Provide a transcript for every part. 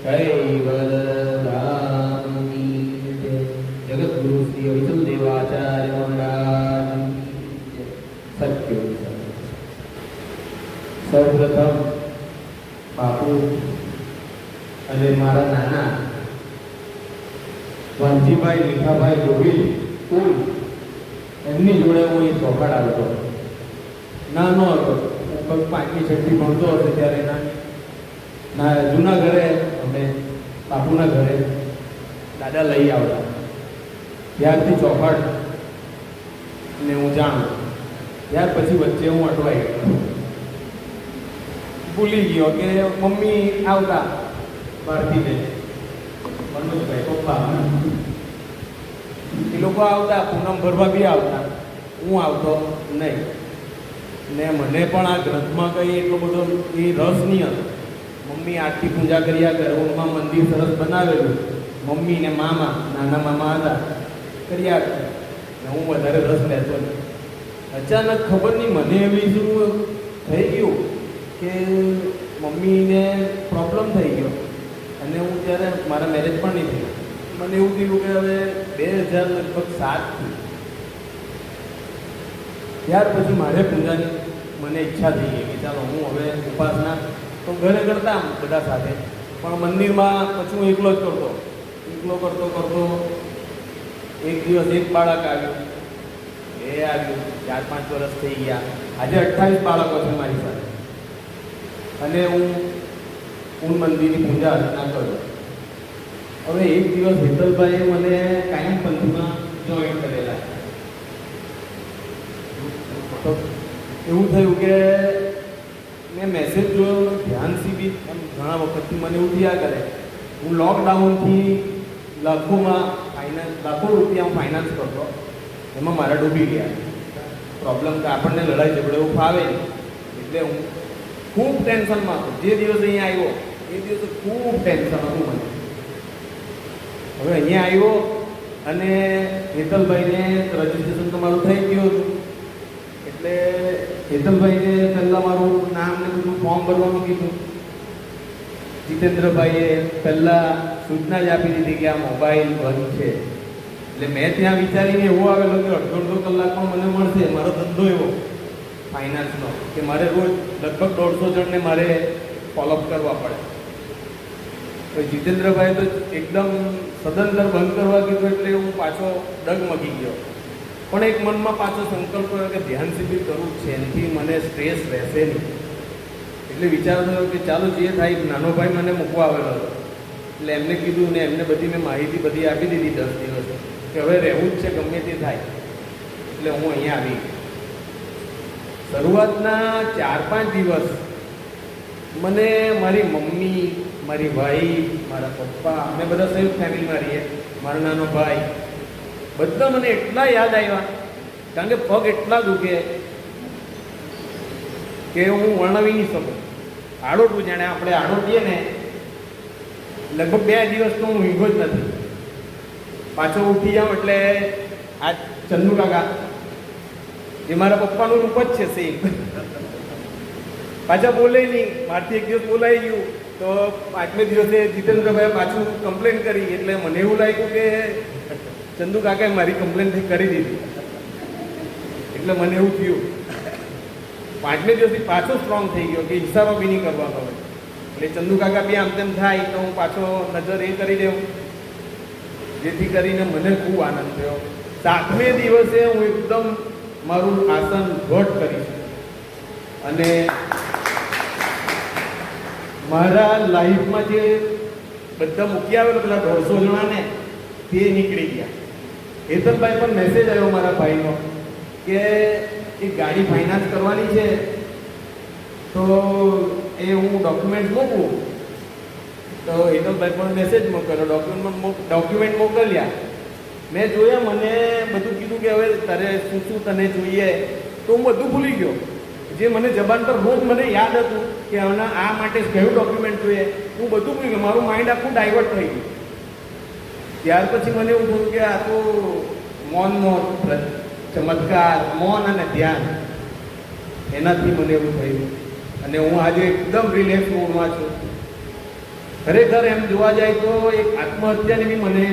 કૈવલ ધામ કી જય. જગતગુરુ શ્રી વિષ્ણુ દેવાચાર્ય મહારાજ સત્ય. સૌપ્રથમ બાપુ અને મારા નાના વાલજીભાઈ મીઠાભાઈ ગોહિલ કુલ એમની જોડે હું એ ચોપાડ આવતો. નાનો હતો, લગભગ 5મી 6મી ભણતો હતો ત્યારે ના જૂના ઘરે અમે બાપુના ઘરે દાદા લઈ આવતા. ત્યારથી ચોપાડ ને હું જાણું. ત્યાર પછી વચ્ચે હું અટવાઈ ગયો, ભૂલી ગયો કે મમ્મી આવતા બહારથી ને મનોજભાઈ પપ્પા એ લોકો આવતા, પૂનમ ભરવા બી આવતા, હું આવતો નહીં. ને મને પણ આ ગ્રંથમાં કંઈ એટલો બધો એ રસ નહીં હતો. મમ્મી આરતી પૂજા કર્યા કરે, ઊંઘમાં મંદિર સરસ બનાવેલું, મમ્મી ને મામા નાના મામા હતા કર્યા કરે ને હું વધારે રસ લેતો નહીં. અચાનક ખબર નહીં મને એવી શું થઈ ગયું કે મમ્મીને પ્રોબ્લેમ થઈ ગયો. અને હું ત્યારે મારા મેરેજ પણ નહીં થયું. મને એવું થયું કે હવે 2007 ત્યાર પછી મારે પૂજાની મને ઈચ્છા થઈ ગઈ કે ચાલો હું હવે ઉપાસના તો ઘરે કરતા બધા સાથે, પણ મંદિરમાં પછી હું એકલો જ કરતો. એકલો કરતો એક દિવસ એક બાળક આવ્યું, એ આવ્યું, 4-5 વર્ષ થઈ ગયા. આજે 28 બાળકો છે મારી સાથે. અને હું મંદિરની પૂજા અર્ચના કરું. હવે એક દિવસ હેતલભાઈએ મને કાયમ પંથીમાં જોઈન કરેલા. તો એવું થયું કે મેં મેસેજ જોયો, ધ્યાનથી બી ઘણા વખતથી મને એવું થયા કરે. હું લોકડાઉનથી લાખો રૂપિયા ફાઇનાન્સ કરતો, એમાં મારા ડૂબી ગયા. પ્રોબ્લેમ કે આપણને લડાઈ ઝઘડો એવું ફાવે નહીં, એટલે હું ખૂબ ટેન્શનમાં હતો. જે દિવસ અહીંયા આવ્યો એ દિવસે ખૂબ ટેન્શન હતું મને. હવે અહીંયા આવ્યો અને હેતલભાઈને રજીસ્ટ્રેશન તમારું થઈ ગયું હતું. એટલે હેતલભાઈને પહેલાં મારું નામ ને બધું ફોર્મ ભરવાનું કીધું. જીતેન્દ્રભાઈએ પહેલાં સૂચના જ આપી દીધી કે આ મોબાઈલ બંધ છે. એટલે મેં ત્યાં વિચારીને એવો આવેલો કે અડધો કલાકમાં મને મળશે. મારો ધંધો એવો ફાઇનાન્સનો કે મારે રોજ લગભગ 150 જણને મારે ફોલોઅપ કરવા પડે. તો જીતેન્દ્રભાઈ તો એકદમ સદંતર બંધ કરવા કીધું એટલે હું પાછો ડગમગી ગયો. પણ એક મનમાં પાછો સંકલ્પ કર્યો કે ધ્યાન શિબિર કરવું છે, એનાથી મને સ્ટ્રેસ રહેશે નહીં. એટલે વિચાર થયો કે ચાલો જે થાય. નાનો ભાઈ મને મૂકવા આવેલો હતો એટલે એમને કીધું ને એમને બધી મેં માહિતી બધી આપી દીધી 10 દિવસ કે હવે રહેવું જ છે ગમે તે થાય. એટલે હું અહીંયા આવી. શરૂઆતના 4-5 દિવસ મને મારી મમ્મી, મારી ભાઈ, મારા પપ્પા, અમે બધા સંયુક્ત ફેમિલીમાં રહીએ, મારો નાનો ભાઈ, બધા મને એટલા યાદ આવ્યા. કારણ કે પગ એટલા દુખે કે હું વર્ણવી નહીં શકું. આડોટું જાણે આપણે આડોટીએ ને લગભગ 2 દિવસ તો હું ઊંઘો જ નથી. પાછો ઉઠી જાઉં એટલે આ ચંદુ કાકા એ મારા પપ્પાનું રૂપ જ છે સેમ. પાછા બોલે નહીં. મારથી એક દિવસ બોલાઈ ગયું તો 5મે દિવસે જીતેન્દ્રભાઈએ પાછું કમ્પ્લેન કરી. એટલે મને એવું લાગ્યું કે ચંદુ કાકાએ મારી કમ્પ્લેન કરી દીધી. એટલે મને એવું થયું. 5મે દિવસથી પાછો સ્ટ્રોંગ થઈ ગયો કે હિસાબો બી નહીં કરવાનો હોય. એટલે ચંદુ કાકા બી આમ તેમ થાય તો હું પાછો નજર એ કરી દઉં, જેથી કરીને મને ખૂબ આનંદ થયો. 7મે દિવસે હું એકદમ મારું આસન ઘટ કરીશ અને મારા લાઈફમાં જે બધા મૂકી આવેલા પેલા 150 જણાને તે નીકળી ગયા. હેતલભાઈ પણ મેસેજ આવ્યો મારા ભાઈનો કે એક ગાડી ફાઇનાન્સ કરવાની છે તો એ હું ડોક્યુમેન્ટ મોકલું. તો હેતલભાઈ પણ મેસેજ મોકલ્યો, ડોક્યુમેન્ટ મોકલ્યા. મેં જોયા, મને બધું કીધું કે હવે તારે શું શું તને જોઈએ, તો હું બધું ભૂલી ગયો. જે મને જબાન પર રોજ મને યાદ હતું કે હમણાં આ માટે કયું ડોક્યુમેન્ટ જોઈએ, હું બધું ભૂલી ગયો. મારું માઇન્ડ આખું ડાયવર્ટ થઈ ગયું. ત્યાર પછી મને એવું થયું કે આ તો મૌન ચમત્કાર, મૌન અને ધ્યાન, એનાથી મને એવું થયું. અને હું આજે એકદમ રિલેક્સ મૂડમાં છું. ખરેખર એમ જોવા જાય તો એક આત્મહત્યાની બી મને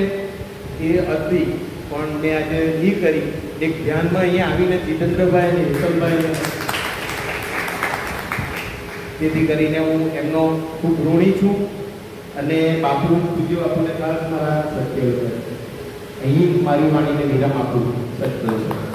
એ હતી, પણ મેં આજે નહીં કરી. એક ધ્યાનમાં અહીંયા આવીને જીતેન્દ્રભાઈ અને હેતલભાઈને, તેથી કરીને હું એમનો ખૂબ ઋણી છું. અને બાપુ, પૂજ્ય બાપુને ખાસ મારા સત્ય અહીં મારી વાણીને વિરામ આપું. સત્ય છે.